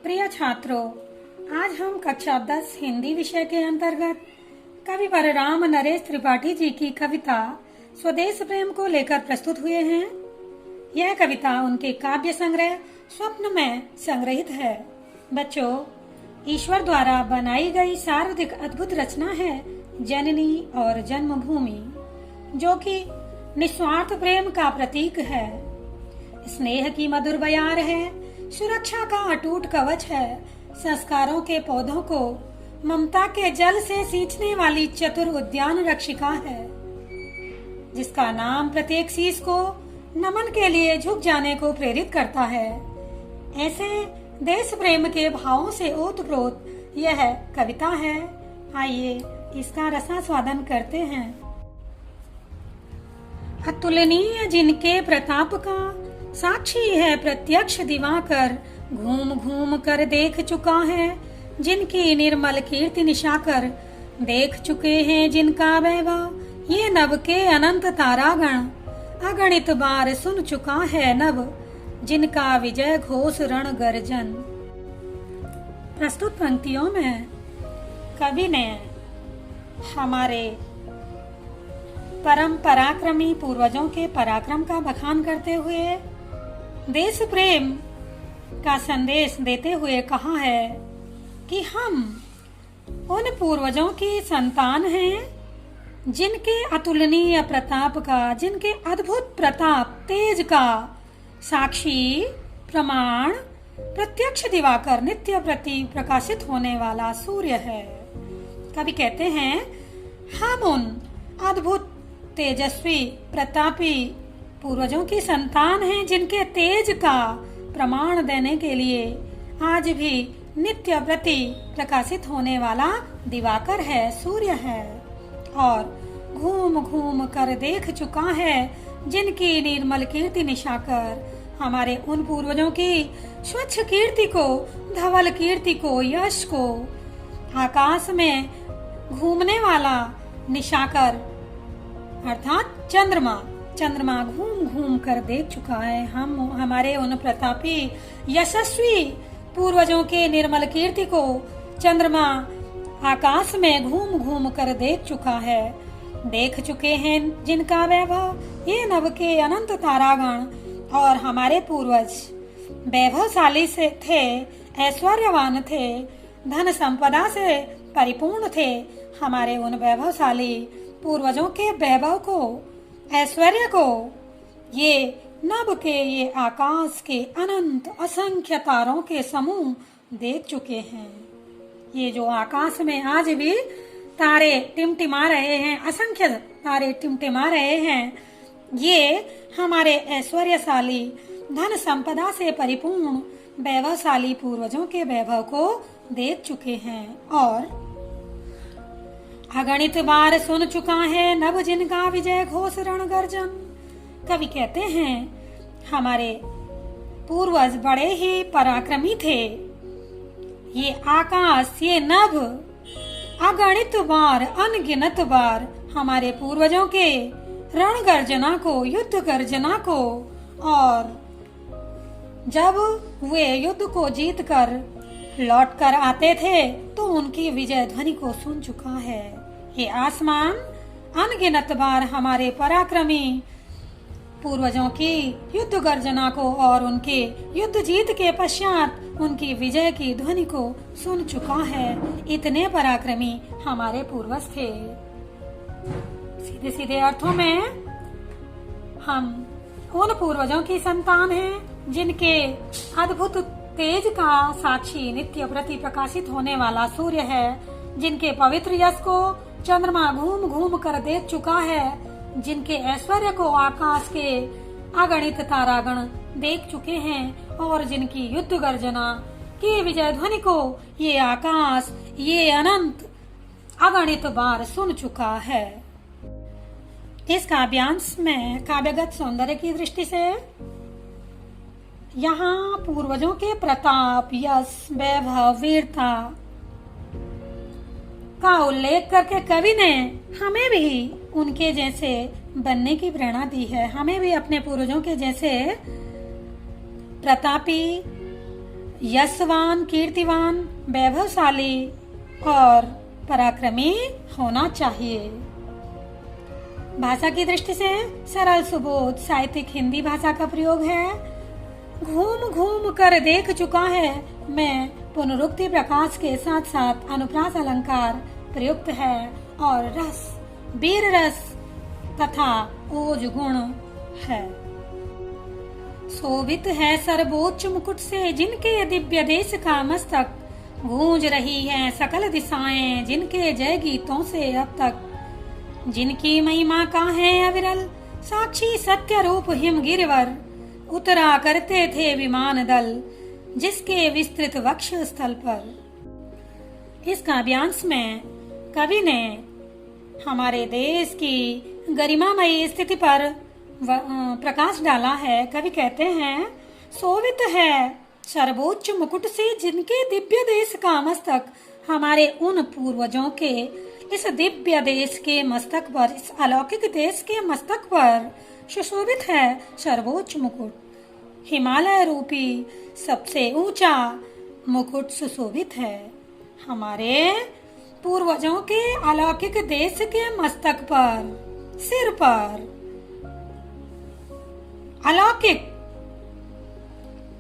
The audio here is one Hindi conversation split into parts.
प्रिय छात्रों, आज हम कक्षा 10 हिंदी विषय के अंतर्गत कवि बलराम नरेश त्रिपाठी जी की कविता स्वदेश प्रेम को लेकर प्रस्तुत हुए हैं। यह कविता उनके काव्य संग्रह स्वप्न में संग्रहित है। बच्चों, ईश्वर द्वारा बनाई गई सार्वधिक अद्भुत रचना है जननी और जन्मभूमि, जो कि निस्वार्थ प्रेम का प्रतीक है। स्नेह की मधुर बयार है, सुरक्षा का अटूट कवच है, संस्कारों के पौधों को ममता के जल से सींचने वाली चतुर उद्यान रक्षिका है, जिसका नाम प्रत्येक शीश को नमन के लिए झुक जाने को प्रेरित करता है। ऐसे देश प्रेम के भावों से ओतप्रोत यह कविता है। आइए इसका रसास्वादन करते हैं। अतुलनीय जिनके प्रताप का साक्षी है प्रत्यक्ष दिवाकर, घूम घूम कर देख चुका है जिनकी निर्मल कीर्ति निशाकर, देख चुके हैं जिनका वैभव ये नभ के अनंत तारागण, अगणित बार सुन चुका है नभ जिनका विजय घोष रण गर्जन। प्रस्तुत पंक्तियों में कवि ने हमारे परम पराक्रमी पूर्वजों के पराक्रम का बखान करते हुए देश प्रेम का संदेश देते हुए कहा है कि हम उन पूर्वजों की संतान हैं जिनके अतुलनीय प्रताप का, जिनके अद्भुत प्रताप तेज का साक्षी प्रमाण प्रत्यक्ष दिवाकर नित्य प्रति प्रकाशित होने वाला सूर्य है। कवि कहते हैं, हम उन अद्भुत तेजस्वी प्रतापी पूर्वजों की संतान हैं जिनके तेज का प्रमाण देने के लिए आज भी नित्य प्रति प्रकाशित होने वाला दिवाकर है, सूर्य है, और घूम घूम कर देख चुका है जिनकी निर्मल कीर्ति निशाकर, हमारे उन पूर्वजों की स्वच्छ कीर्ति को, धवल कीर्ति को, यश को, आकाश में घूमने वाला निशाकर अर्थात चंद्रमा घूम घूम कर देख चुका है। हम हमारे उन प्रतापी यशस्वी पूर्वजों के निर्मल कीर्ति को चंद्रमा आकाश में घूम घूम कर देख चुका है। देख चुके हैं जिनका वैभव ये नभ के अनंत तारागण, और हमारे पूर्वज वैभवशाली से थे, ऐश्वर्यवान थे, धन संपदा से परिपूर्ण थे। हमारे उन वैभवशाली पूर्वजों के वैभव को, ऐश्वर्य को ये नभ के, ये आकाश के अनंत असंख्य तारों के समूह देख चुके हैं। ये जो आकाश में आज भी तारे टिमटिमा रहे हैं, असंख्य तारे टिमटिमा रहे हैं, ये हमारे ऐश्वर्यशाली धन संपदा से परिपूर्ण वैभवशाली पूर्वजों के वैभव को देख चुके हैं, और अगणित बार सुन चुका है नभ जिनका विजय घोष रण गर्जन। कवि कहते हैं, हमारे पूर्वज बड़े ही पराक्रमी थे। ये आकाश, ये नभ अगणित बार, अनगिनत बार हमारे पूर्वजों के रण गर्जना को, युद्ध गर्जना को, और जब वे युद्ध को जीतकर लौट कर आते थे तो उनकी विजय ध्वनि को सुन चुका है। ये आसमान अनगिनत बार हमारे पराक्रमी पूर्वजों की युद्ध गर्जना को और उनके युद्ध जीत के पश्चात उनकी विजय की ध्वनि को सुन चुका है। इतने पराक्रमी हमारे पूर्वज थे। सीधे सीधे अर्थों में हम उन पूर्वजों की संतान हैं जिनके अद्भुत तेज का साक्षी नित्य प्रति प्रकाशित होने वाला सूर्य है, जिनके पवित्र यश को चंद्रमा घूम घूम कर देख चुका है, जिनके ऐश्वर्य को आकाश के अगणित तारागण देख चुके हैं, और जिनकी युद्ध गर्जना की विजय ध्वनि को ये आकाश, ये अनंत अगणित बार सुन चुका है। इस काव्यांश में काव्यगत सौंदर्य की दृष्टि से यहाँ पूर्वजों के प्रताप, यश, वैभव, वीरता का उल्लेख करके कवि ने हमें भी उनके जैसे बनने की प्रेरणा दी है। हमें भी अपने पूर्वजों के जैसे प्रतापी, यशवान, कीर्तिवान, वैभवशाली और पराक्रमी होना चाहिए। भाषा की दृष्टि से सरल, सुबोध, साहित्यिक हिंदी भाषा का प्रयोग है। घूम घूम कर देख चुका है मैं, पुनरुक्ति प्रकाश के साथ साथ अनुप्रास अलंकार प्रयुक्त है और रस, वीर रस तथा ओज गुण है। शोभित है सर्वोच्च मुकुट से जिनके दिव्य देश का मस्तक, गूंज रही है सकल दिशाएं जिनके जय गीतों से अब तक। जिनकी महिमा का है अविरल साक्षी सत्य रूप हिम गिरिवर, उतरा करते थे विमान दल जिसके विस्तृत वक्ष स्थल पर। इस काव्यांश में कवि ने हमारे देश की गरिमामयी स्थिति पर प्रकाश डाला है। कवि कहते हैं, शोभित है सर्वोच्च मुकुट से जिनके दिव्य देश का मस्तक, हमारे उन पूर्वजों के इस दिव्य देश के मस्तक पर, इस अलौकिक देश के मस्तक पर सुशोभित है सर्वोच्च मुकुट। हिमालय रूपी सबसे ऊंचा मुकुट सुशोभित है हमारे पूर्वजों के अलौकिक देश के मस्तक पर, सिर पर अलौकिक,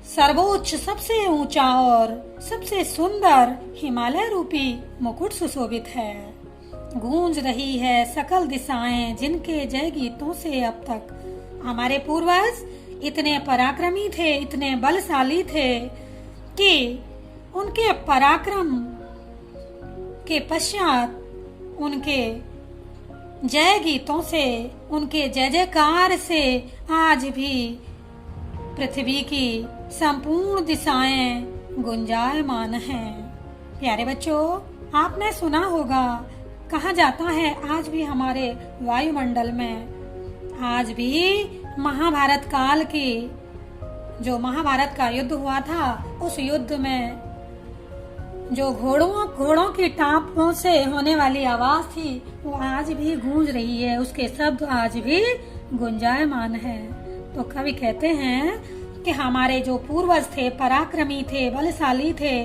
सर्वोच्च, सबसे ऊंचा और सबसे सुंदर हिमालय रूपी मुकुट सुशोभित है। गूंज रही है सकल दिशाएं जिनके जय गीतों से अब तक। हमारे पूर्वज इतने पराक्रमी थे, इतने बलशाली थे कि उनके पराक्रम के पश्चात उनके जय गीतों से, उनके जय जयकार से आज भी पृथ्वी की संपूर्ण दिशाएं गुंजायमान हैं। प्यारे बच्चों, आपने सुना होगा, कहा जाता है आज भी हमारे वायुमंडल में, आज भी महाभारत काल की, जो महाभारत का युद्ध हुआ था, उस युद्ध में जो घोड़ों की टापों से होने वाली आवाज थी वो आज भी गूंज रही है, उसके शब्द आज भी गुंजायमान है। तो कवि कहते हैं कि हमारे जो पूर्वज थे, पराक्रमी थे, बलशाली थे,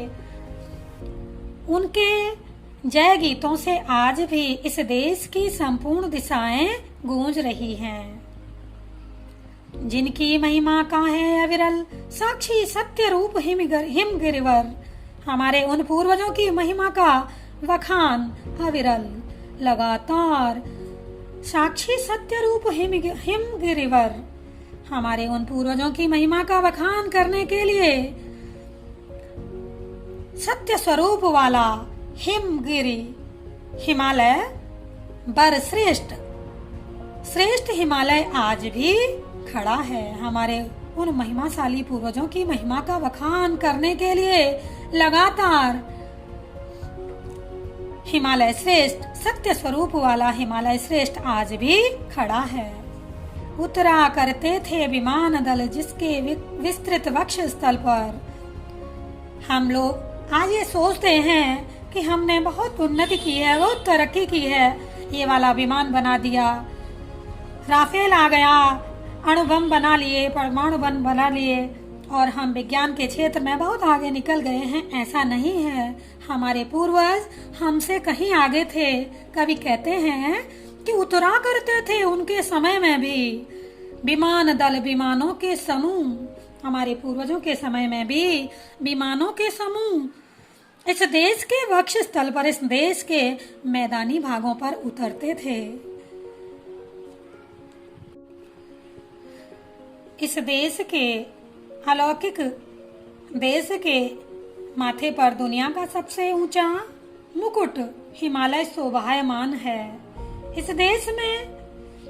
उनके जय गीतों से आज भी इस देश की संपूर्ण दिशाएं गूंज रही हैं। जिनकी महिमा का है अविरल साक्षी सत्य रूप हिम गिरिवर, हमारे उन पूर्वजों की महिमा का वखान अविरल, लगातार, साक्षी सत्य रूप हिम गिरिवर, हमारे उन पूर्वजों की महिमा का वखान करने के लिए सत्य स्वरूप वाला हिमगिरी, हिमालय बर श्रेष्ठ हिमालय आज भी खड़ा है। हमारे उन महिमाशाली पूर्वजों की महिमा का वखान करने के लिए लगातार हिमालय श्रेष्ठ, सत्य स्वरूप वाला हिमालय श्रेष्ठ आज भी खड़ा है। उतरा करते थे विमान दल जिसके विस्तृत वक्ष स्थल पर। हम लोग आज ये सोचते हैं कि हमने बहुत उन्नति की है, बहुत तरक्की की है, ये वाला विमान बना दिया, राफेल आ गया, अणुबम बना लिए, परमाणु बम बना लिए और हम विज्ञान के क्षेत्र में बहुत आगे निकल गए हैं। ऐसा नहीं है, हमारे पूर्वज हमसे कहीं आगे थे। कवि कहते हैं कि उतरा करते थे उनके समय में भी विमान दल, विमानों के समूह, हमारे पूर्वजों के समय में भी विमानों के समूह इस देश के वक्ष स्थल पर, इस देश के मैदानी भागों पर उतरते थे। इस देश के अलौकिक देश के माथे पर दुनिया का सबसे ऊंचा मुकुट हिमालय शोभायमान है। इस देश में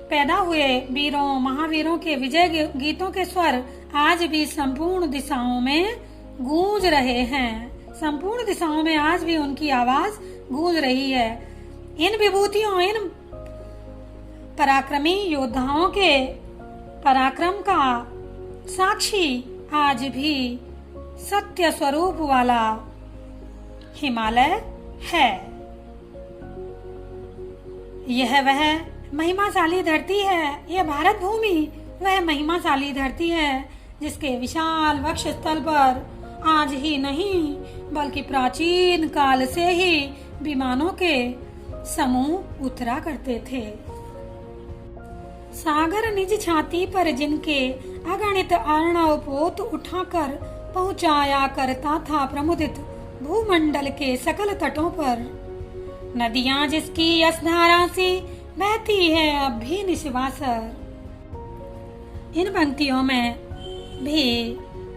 पैदा हुए वीरों, महावीरों के विजय गीतों के स्वर आज भी संपूर्ण दिशाओं में गूंज रहे हैं। संपूर्ण दिशाओं में आज भी उनकी आवाज गूंज रही है। इन विभूतियों, इन पराक्रमी योद्धाओं के पराक्रम का साक्षी आज भी सत्य स्वरूप वाला हिमालय है। यह वह महिमाशाली धरती है, यह भारत भूमि वह महिमाशाली धरती है जिसके विशाल वक्ष स्थल पर आज ही नहीं बल्कि प्राचीन काल से ही विमानों के समूह उतरा करते थे। सागर निज छाती पर जिनके अगणित अर्णव पोत उठाकर पहुंचाया करता था प्रमुदित भूमंडल के सकल तटों पर। नदियां जिसकी यश धारा से बहती है अब भी निस्वासर। इन पंक्तियों में भी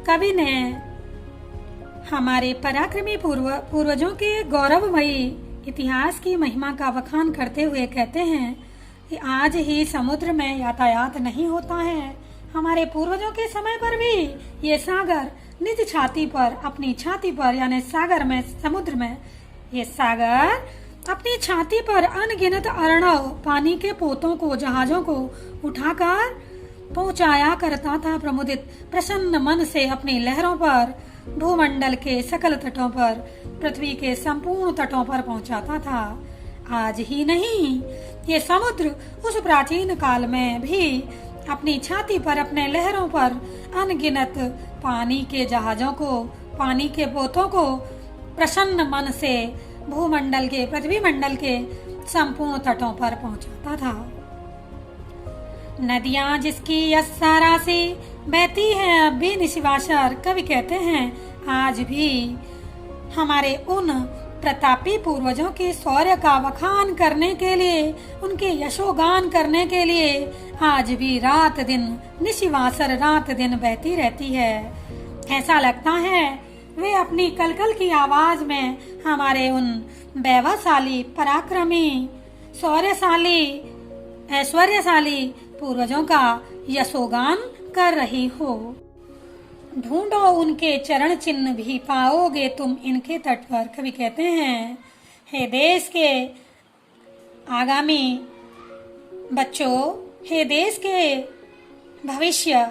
कवि ने हमारे पराक्रमी पूर्वजों के गौरवमयी इतिहास की महिमा का बखान करते हुए कहते हैं कि आज ही समुद्र में यातायात नहीं होता है। हमारे पूर्वजों के समय पर भी ये सागर निज छाती पर, अपनी छाती पर, यानी सागर में, समुद्र में ये सागर अपनी छाती पर अनगिनत अर्णव पानी के पोतों को, जहाजों को उठाकर पहुंचाया करता था प्रमुदित प्रसन्न मन से अपनी लहरों पर भूमंडल के सकल तटों पर, पृथ्वी के संपूर्ण तटों पर पहुंचाता था। आज ही नहीं, ये समुद्र उस प्राचीन काल में भी अपनी छाती पर, अपने लहरों पर अनगिनत पानी के जहाजों को, पानी के पोतों को प्रसन्न मन से भूमंडल के, पृथ्वी मंडल के संपूर्ण तटों पर पहुंचाता था। नदियां जिसकी यस्सारा से बहती है अब भी निस्वासर। कवि कहते हैं आज भी हमारे उन प्रतापी पूर्वजों के शौर्य का वखान करने के लिए, उनके यशोगान करने के लिए आज भी रात दिन निस्वासर, रात दिन बहती रहती है। ऐसा लगता है वे अपनी कलकल की आवाज में हमारे उन वैभवशाली, पराक्रमी, शौर्यशाली, ऐश्वर्यशाली पूर्वजों का यशोगान कर रही हो। ढूंढो उनके चरण चिन्ह भी पाओगे तुम इनके तट पर। कवि कहते हैं हे देश के आगामी बच्चों, हे देश के भविष्य,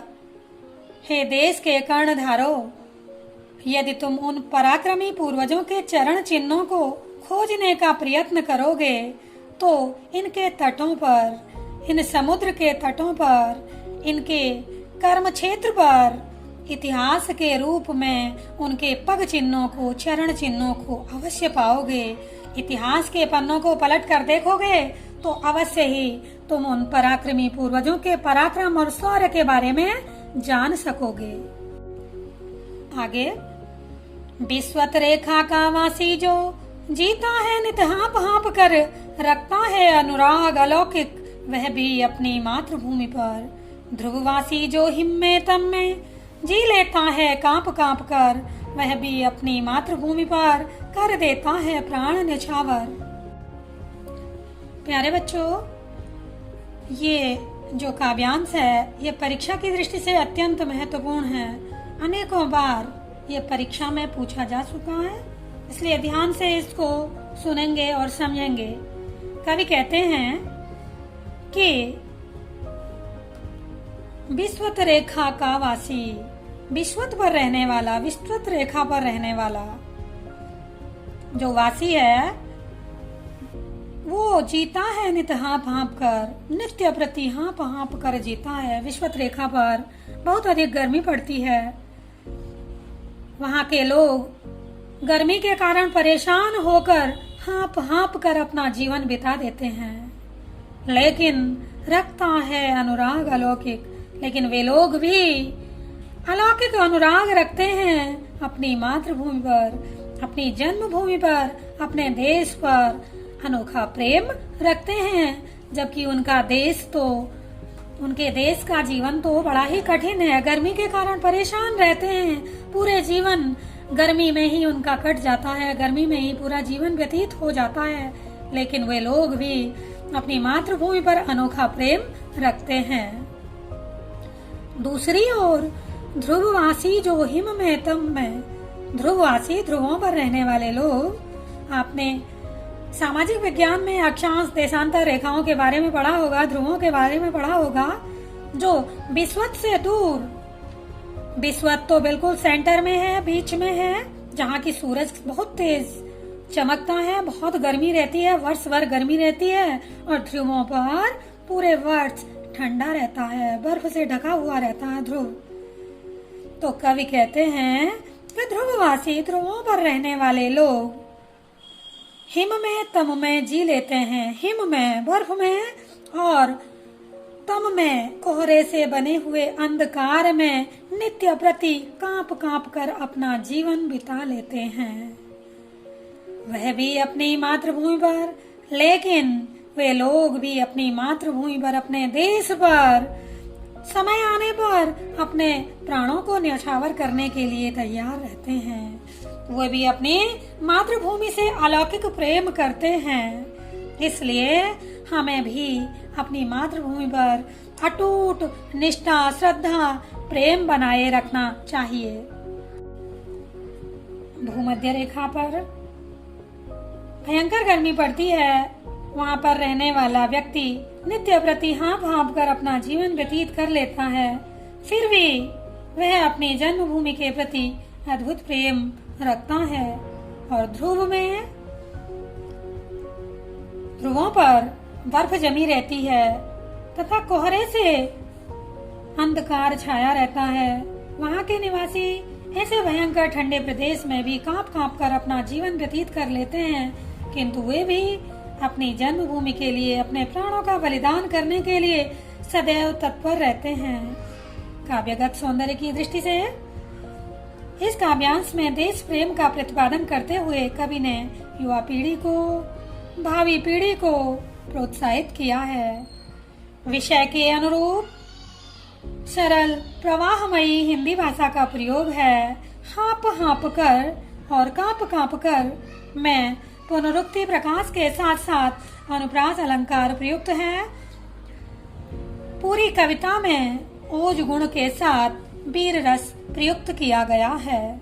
हे देश के कर्णधारों, यदि तुम उन पराक्रमी पूर्वजों के चरण चिन्हों को खोजने का प्रयत्न करोगे तो इनके तटों पर, इन समुद्र के तटों पर, इनके कर्म क्षेत्र पर इतिहास के रूप में उनके पग चिन्हों को, चरण चिन्हों को अवश्य पाओगे। इतिहास के पन्नों को पलट कर देखोगे तो अवश्य ही तुम उन पराक्रमी पूर्वजों के पराक्रम और शौर्य के बारे में जान सकोगे। आगे, विश्वत रेखा का वासी जो जीता है नित हाँप हाँप कर, रखता है अनुराग अलौकिक वह भी अपनी मातृभूमि पर। ध्रुववासी जो हिम्मे तम में जी लेता है कांप कांप कर, वह भी अपनी मातृभूमि पर कर देता है प्राण न्यौछावर। प्यारे बच्चों, ये जो काव्यांश है ये परीक्षा की दृष्टि से अत्यंत महत्वपूर्ण है। अनेकों बार ये परीक्षा में पूछा जा चुका है, इसलिए ध्यान से इसको सुनेंगे और समझेंगे। कवि कहते हैं कि विश्वत रेखा का वासी, विश्वत पर रहने वाला, विश्वत रेखा पर रहने वाला जो वासी है वो जीता है नित हाँप हाँप कर, नित्य प्रति हाँप हाँप कर जीता है। विश्वत रेखा पर बहुत अधिक गर्मी पड़ती है, वहाँ के लोग गर्मी के कारण परेशान होकर हाँप हाँप कर अपना जीवन बिता देते हैं, लेकिन रखता है अनुराग अलौकिक। लेकिन वे लोग भी अलौकिक अनुराग रखते हैं अपनी मातृभूमि पर, अपनी जन्मभूमि पर, अपने देश पर अनोखा प्रेम रखते हैं। जबकि उनका देश तो, उनके देश का जीवन तो बड़ा ही कठिन है, गर्मी के कारण परेशान रहते हैं, पूरे जीवन गर्मी में ही उनका कट जाता है, गर्मी में ही पूरा जीवन व्यतीत हो जाता है। लेकिन वे लोग भी अपनी मातृभूमि पर अनोखा प्रेम रखते हैं। दूसरी ओर ध्रुववासी जो हिम में तम में, ध्रुववासी ध्रुवों पर रहने वाले लोग, आपने सामाजिक विज्ञान में अक्षांश देशांतर रेखाओं के बारे में पढ़ा होगा, ध्रुवों के बारे में पढ़ा होगा, जो विश्वत से दूर, विश्वत तो बिल्कुल सेंटर में है, बीच में है, जहाँ की सूरज बहुत तेज चमकता है, बहुत गर्मी रहती है, वर्ष भर गर्मी रहती है, और ध्रुवों पर पूरे वर्ष ठंडा रहता है, बर्फ से ढका हुआ रहता है ध्रुव। तो कवि कहते हैं कि ध्रुववासी ध्रुवों पर रहने वाले लोग हिम में तम में जी लेते हैं, हिम में बर्फ में और तम में कोहरे से बने हुए अंधकार में नित्य प्रति कांप कांप कर अपना जीवन बिता लेते हैं, वह भी अपनी मातृभूमि पर। लेकिन वे लोग भी अपनी मातृभूमि पर, अपने देश पर समय आने पर अपने प्राणों को न्यौछावर करने के लिए तैयार रहते हैं। वे भी अपनी मातृभूमि से अलौकिक प्रेम करते हैं। इसलिए हमें भी अपनी मातृभूमि पर अटूट निष्ठा, श्रद्धा, प्रेम बनाए रखना चाहिए। भूमध्य रेखा पर भयंकर गर्मी पड़ती है। वहाँ पर रहने वाला व्यक्ति नित्य प्रति हाँफ हाँफ कर अपना जीवन व्यतीत कर लेता है, फिर भी वह अपनी जन्मभूमि के प्रति अद्भुत प्रेम रखता है। और ध्रुवों पर बर्फ जमी रहती है तथा कोहरे से अंधकार छाया रहता है। वहाँ के निवासी ऐसे भयंकर ठंडे प्रदेश में भी कांप कांप कर अपना जीवन व्यतीत कर लेते हैं, किंतु वे भी अपनी जन्मभूमि के लिए, अपने प्राणों का बलिदान करने के लिए सदैव तत्पर रहते हैं। काव्यगत सौंदर्य की दृष्टि से इस काव्यांश में देश प्रेम का प्रतिपादन करते हुए कवि ने युवा पीढ़ी को, भावी पीढ़ी को प्रोत्साहित किया है। विषय के अनुरूप सरल प्रवाहमयी हिंदी भाषा का प्रयोग है। हाँप हाँप कर और कांप कांप कर में पुनरुक्ति प्रकाश के साथ साथ अनुप्रास अलंकार प्रयुक्त है। पूरी कविता में ओज गुण के साथ वीर रस प्रयुक्त किया गया है।